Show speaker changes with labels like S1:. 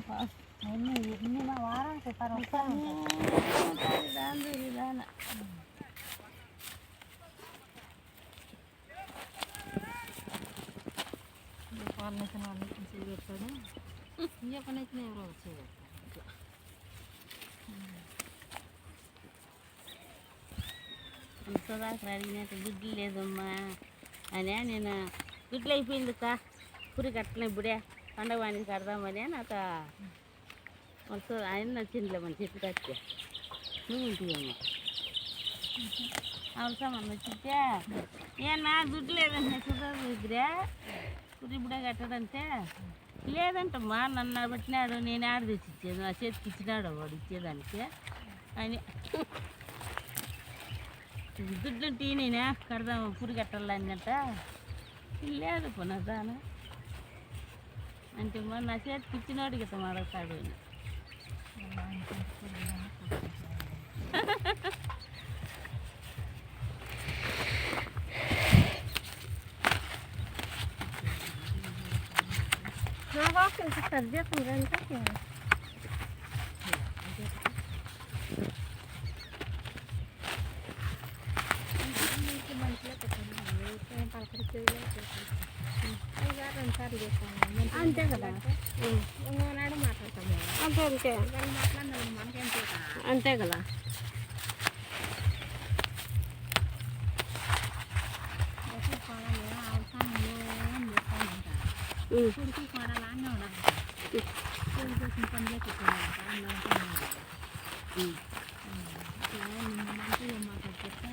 S1: నిన్న వారానికి దాని పాలనేసిన వాళ్ళు మంచిగా పెడతాడు ఇంకే పని అయితే ఎవరో వచ్చేది
S2: ఇంతదాకా అడిగినట్టు గుడ్లు లేదమ్మా అని నేను గుడ్లు అయిపోయింది కా పురి కట్టలే ఇప్పుడే పండగ వానికి కడదామని నాకు ఆయన నచ్చిందిలే మన చెట్టు కట్టి నువ్వు ఉంటుందమ్మా అవసరం వచ్చితే ఏనా దుడ్డు లేదంటే సుధారు దగ్గరే పురి ఇప్పుడే కట్టడంటే లేదంటమ్మా నన్ను పెట్టినాడు నేను ఆడ తెచ్చి ఇచ్చేది నా చేతికి ఇచ్చినాడు వాడు ఇచ్చేదానికి అని దుడ్డు టీ నేనే కడదాం పురి కట్టాలన్నట్ట లేదు పునదాను అంటే మరి నా చేతికి ఇచ్చినోడికి ఇతను అడగతాడు
S1: అంతే కదా నాడు మాట్లాడతాము అంతే అంతే మాట్లాడినాడు మనకేం అంతే కదా కొడుకు కోడలు అన్నీ ఉన్నారు కొడుకు పని చేస్తున్నాడు నిన్న మంచిగా మాట్లాడుతా